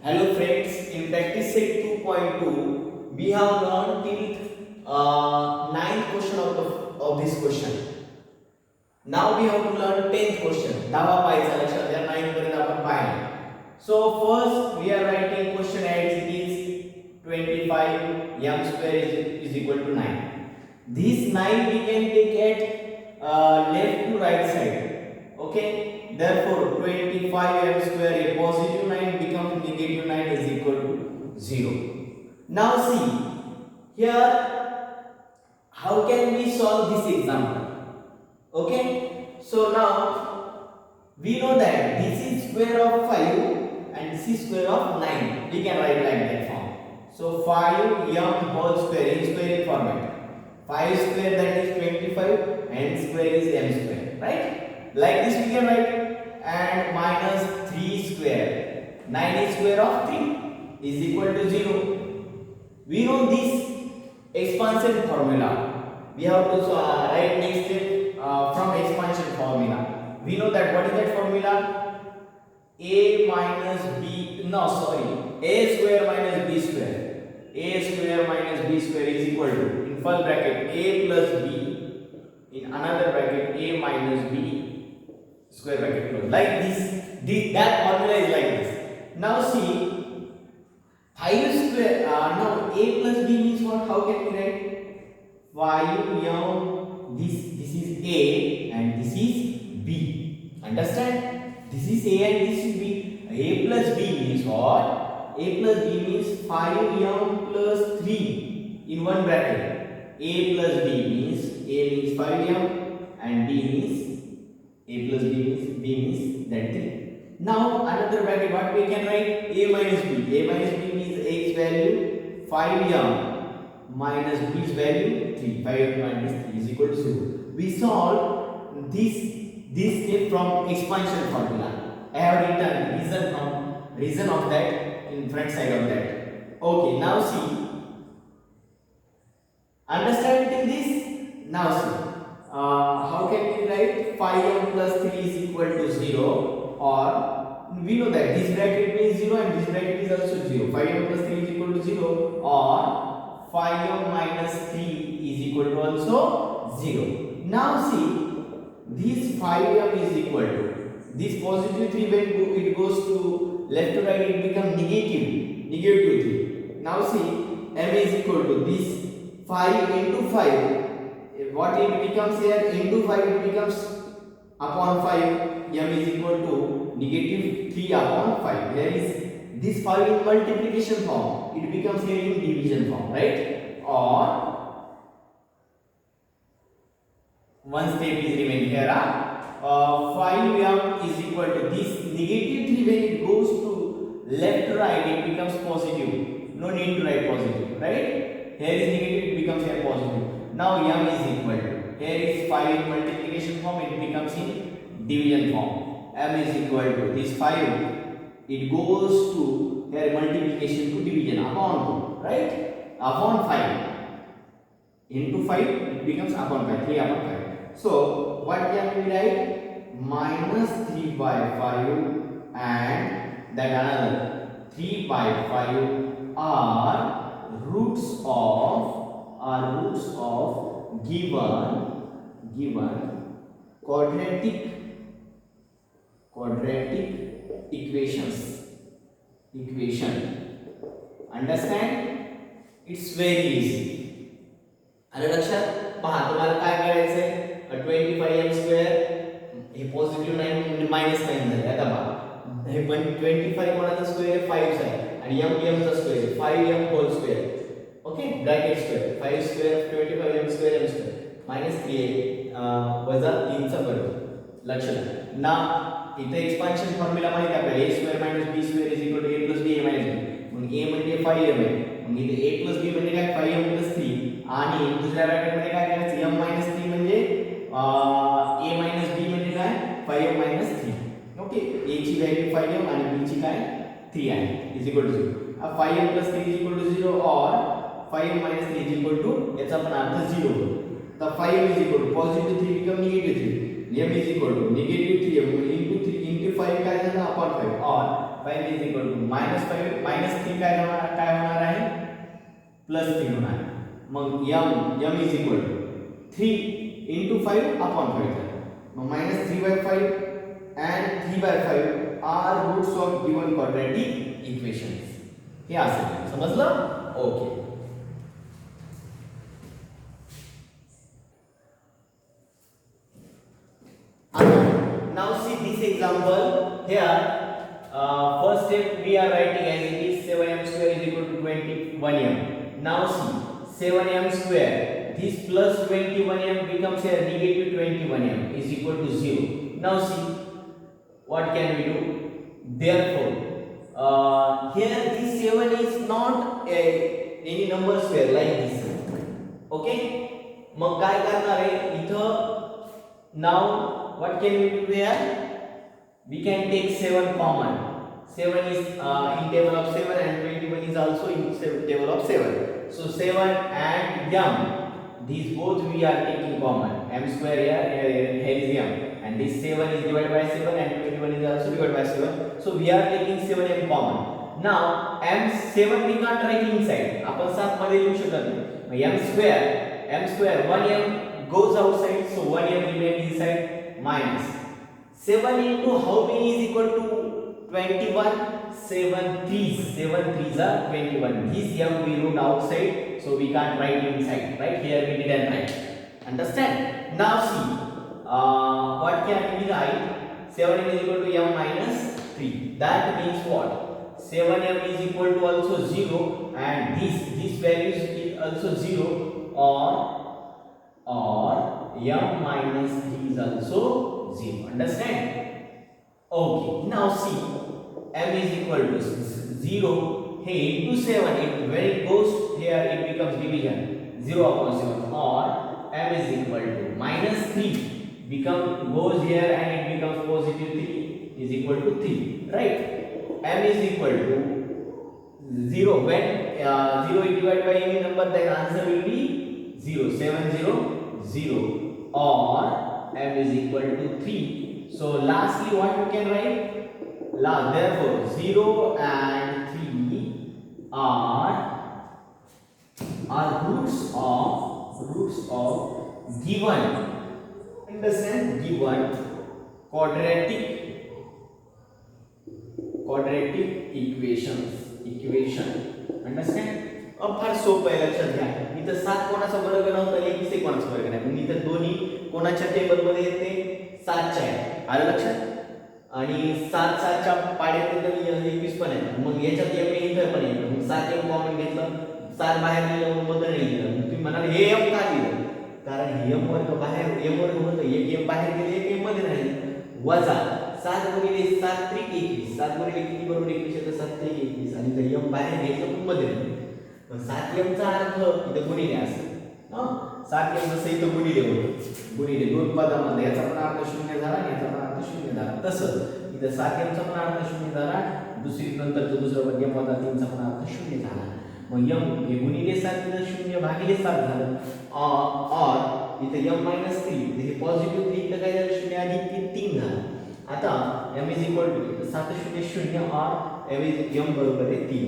Hello friends, in practice set 2.2 we have learned till ninth question of this question. Now we have to learn 10th question. दावा पाहायचा लक्षात घ्या 9 पर्यंत आपण पाहिलं. So first we are writing question as it is 25 m square is equal to 9. This 9 we can take at left to right side. Okay, therefore 25 m square, a positive 9 becomes negative 9 is equal to 0. Now see here, how can we solve this example? Okay, so now we know that this is square of 5 and this is square of 9. We can write like that form. So 5 m whole square in square format. 5 square, that is 25, and square is m square, right? Like this we can write, and minus 3 square. 9 is square of 3 is equal to 0. We know this expansion formula. We have to write next step from expansion formula. We know that what is that formula? A minus b, no sorry, a square minus b square. A square minus b square is equal to, in first bracket, a plus b, in another bracket, a minus b square bracket close. Like this, that formula is like this. Now see, 5 square, now a plus b means what? How can we write? 5 m, this is a and this is b. Understand? This is a and this is b. A plus b means what? A plus b means 5m plus 3 in one bracket. A plus b means a means 5m and b means a plus b means that 3. Now another bracket, what we can write? A minus b. A minus b means a's value 5m minus b's value 3. 5 minus 3 is equal to 0. We solve this step from expansion formula. I have written reason of that in front side of that. Okay, now see. Understand till this? Now see. How can we write 5m plus 3 is equal to 0, or we know that this bracket means 0 and this bracket is also 0. 5m plus 3 is equal to 0, or 5m minus 3 is equal to also 0. Now see, this 5m is equal to, this positive 3 when it goes to left to right, it becomes negative 3. Now see, m is equal to this 5 into 5. What it becomes here? Into 5 it becomes upon 5. M is equal to negative 3 upon 5. Here is this 5 in multiplication form. It becomes here in division form, right? Or one step is remaining here. 5m is equal to this negative 3 when it goes to left to right, it becomes positive. No need to write positive, right? Here is negative, it becomes here positive. Now m is equal to, here is 5 in multiplication form, it becomes in division form. M is equal to this 5, it goes to here multiplication to division upon 2, right? Upon 5 into 5 it becomes upon 5, 3 upon 5. So what can we write? Minus 3 by 5 and that another 3 by 5 are roots of given quadratic equation. Understand? It's very easy. आलं लक्षात? पहा तुम्हाला काय करायचंय? 25m square हे positive 9 minus 9 झाले. आता पहा हे पण 25 कोणाचा स्क्वेअर 5 चा आहे आणि m चा square 5m whole square. Okay, bracket square 5 square 25m square m square minus 3 वजा 3 चा वर्ग. लक्षात ना, इथे एक्सपान्शन फॉर्म्युला माहिती आहे आपल्याला. a square minus b square is equal to a plus b a minus b. मग a म्हणजे 5m आहे, मग इथे a प्लस b म्हणजे काय 5m प्लस 3, आणि दुसऱ्या ब्रॅकेट मध्ये काय करायचं m मायनस 3 म्हणजे a मायनस b म्हणजे काय 5m मायनस 3. ओके, a ची व्हॅल्यू 5m आणि b ची काय 3 आहे is equal to 0. 5m plus 3 is equal to 0 और 5m minus 3 is equal to, याचा पण अर्थ 0 होतो. तर 5 is equal to positive 3 become negative 3. m is equal to negative 3m into 5 काय झालं upon 5, और 5 is equal to -5 -3 काय होणार आहे +3 होणार आहे. मग m is equal to 3 into 5 upon 5 झालं. मग -3/5 and 3/5 are roots of given quadratic equations. हे असं समजलं? Okay. Now see this example here. First step we are writing as it is 7m square is equal to 21m. Now see 7m square, this plus 21m becomes a negative 21m is equal to 0. Now see what can we do? Therefore here this 7 is not any number square like this. Okay, मग काय करणार आहे इथं? Now what can we do here? We can take 7 common. 7 is in table of 7 and 21 is also in table of 7. So 7 and m, these both we are taking common. M square here is m, and this 7 is divided by 7 and 21 is also divided by 7. So we are taking 7m common. Now m7 we can't write inside. आपण 7 मध्ये लिहू शकत नाही. m square 1m goes outside, so 1m remains inside. Minus 7 into how many is equal to 21? 7 threes are 21. This m we wrote outside, so we can't write inside. Right here we didn't write. Understand? Now see, what can we write? 7m is equal to m minus 3. That means what? 7m is equal to also 0, and this value is also 0, or m minus 3 is also 0. Understand? Okay, now see, m is equal to 0 here into 7. When it goes here it becomes division 0 upon 7, or m is equal to minus 3 goes here and it becomes positive 3 is equal to 3. Right? M is equal to 0. When 0 is divided by any number, then answer will be 0. 7 0 0, or m is equal to 3. So lastly what you can write? Therefore 0 and 3 are roots of given, understand, given quadratic equation. Understand? अब फार सोपं आहे, लक्षात घ्या. इथं 7 कोणाचा वर्ग नव्हता, 21 कोणाचा वर्ग नाही. मग इथं दोन्ही कोणाच्या टेबल मध्ये येते? 7च्या आहे. आलं लक्षात? आणि 7च्या पाड्यात 21 पण आहे. मग याच्यात m इथं पण येतं. मग 7m कॉमन घेतलं, 7 बाहेर नेलं, मग मध्ये नाही लिहिलं. मग तुम्ही म्हणाल हे m का लिहिलं? कारण m वर्ग बाहेर, m वर्ग होतं, एक m बाहेर गेले, एक m मध्ये राहिले. वजा 7 गुणिले 7 त्रिक 21. 7 गुणिले किती बरोबर 21 तर 7 त्रिक 21. आणि जर m बाहेर घेतलं पण मध्ये राहिले. मग 7m चा अर्थ इथं गुणिले असतो. 7m जसं इथं गुणिले होतं, गुणिले दोन पदामध्ये याचा पण अर्थ शून्य झाला आणि याचा पण अर्थ शून्य झाला. तसं इथं 7m चा पण अर्थ शून्य झाला, दुसरी नंतरचं दुसरं पद m वजा 3 चा पण अर्थ शून्य झाला. मग m हे गुणिले 7 इथं 0 भागिले 7 झालं. और इथं m मायनस 3 हे पॉझिटिव्ह 3 इथं काय झालं, 0 अधिक 3 झालं. आता m इज इक्वल टू 7 0 0 और m बरोबर आहे 3.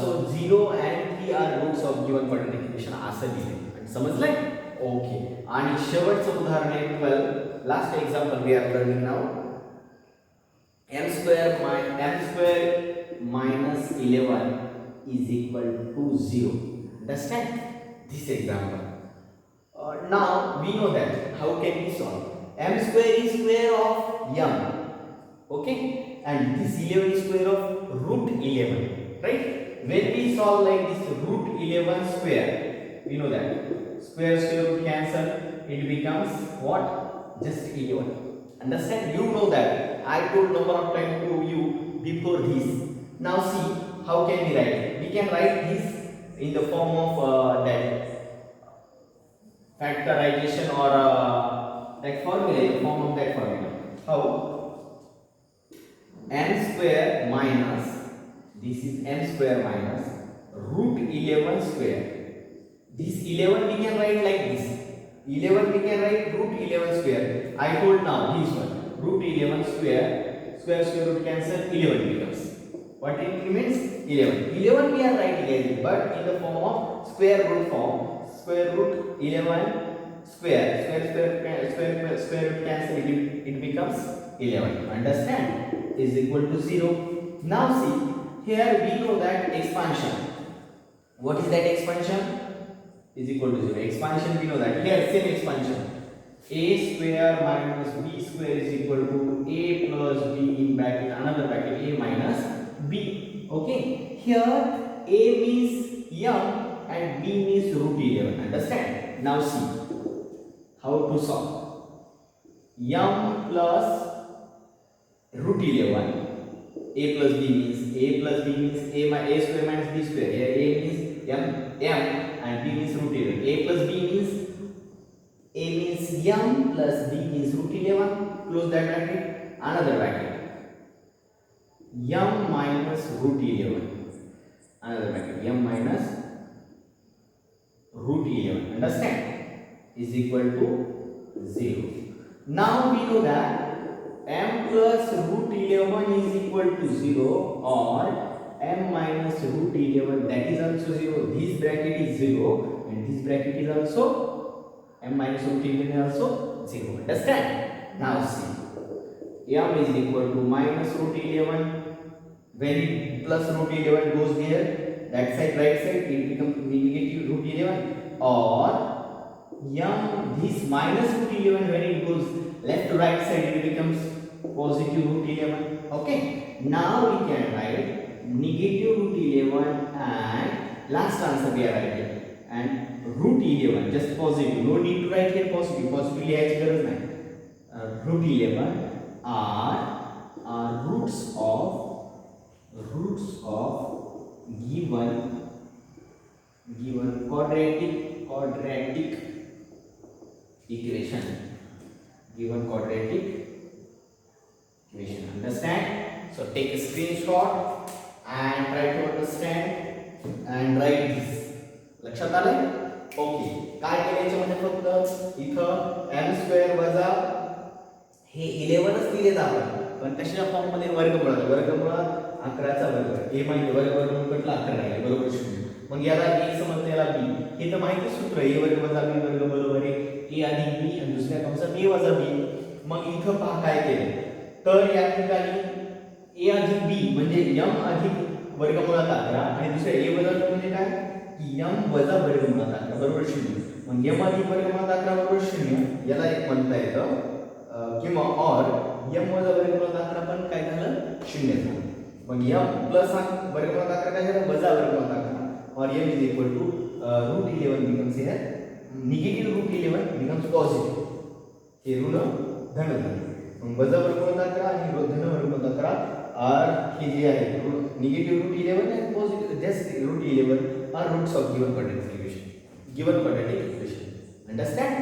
So 0 and 3 are roots of given quadratic equation असं दिले. समजलंय? ओके. आणि शेवटचं उदाहरण आहे 12. Last example we are learning now. m square minus 11 is equal to 0. Understand this example? Now we know that how can we solve. M square is square of m, okay, and this 11 is square of root 11, right? When we solve like this root 11 square, we know that square root cancel, it becomes what? Just 11. Understand? You know that I told number of times to you before this. Now see how can we write. We can write this in the form of that factorization or that formula, in the form of that formula. How? M square minus, this is M square minus root 11 square. This 11 we can write like this. 11 we can write root 11 square. I told now this one root 11 square root cancel, 11 becomes. What it remains? 11. 11 we are writing as it, but in the form of square root form. Square root 11 square root cancel, it becomes 11. Understand? Is equal to 0. Now see, here we know that expansion. What is that expansion? Is equal to 0. Expansion we know that. Here same expansion. A square minus b square is equal to a plus b in bracket, another bracket, a minus b. Okay. Here a means m and b means root 11. Understand? Now see how to solve. M plus root 11. A plus b means a square minus b square. Here a means m and b means root 11. A plus b means m plus b means root 11. Close that bracket. Another bracket. M minus root 11. Another bracket. M minus root 11. Understand? Is equal to 0. Now we know that m plus root 11 is equal to 0 or m minus root 11, that is also 0. This bracket is 0 and this bracket is also m minus root 11 is also 0. Understand? Now see, m is equal to minus root 11. When it plus root 11 goes here, that side, right side, it becomes negative root 11. Or m, this minus root 11, when it goes left to right side, it becomes positive root 11. Okay. Now we can write negative root 11 and last answer we are writing. And root 11, just positive. No need to write here positive. Positive लिहायची गरज नाही. Root 11 are roots of given quadratic equation. Given quadratic equation. Understand? So take a screenshot and try to understand and write this. लक्षात आलंय? Okay. काय केलं याच्यामध्ये फक्त इथं m स्क्वेअर वजा हे 11च दिलेत आपण, पण कशा फॉर्म मध्ये वर्गमुळात 11चा वर्ग. हे माहिती वर्ग कटला 11 राहिले बरोबर 0. मग याला a समजलं याला b. हे तर माहिती सूत्र a वर्ग वजा b वर्ग बरोबर आहे a अधिक b आणि दुसऱ्या कंसात a वजा b. मग इथं पहा काय केलं. तर या ठिकाणी a अधिक b म्हणजे m अधिक वर्गमुळात 11 आणि दुसरे a वजा b म्हणजे काय की m वजा वर्गमुळात 11 बरोबर 0. मग m अधिक वर्गमुळात 11 बरोबर 0 याला एक म्हणता येतं किंवा और m वजा वर्गमुळात 11 पण काय झालं 0 झालं. मग m प्लस वर्गमुळात 11 काय झालं वजा वर्गमुळात 11 और m is equal to root 11 becomes here negative root 11 becomes positive. हे ऋण धन झाले. मग वजा वर्गमुळात 11 आणि धन वर्गमुळात 11 आर हे जे आहे negative root 11 and positive just root 11 are roots of given quadratic equation. Understand?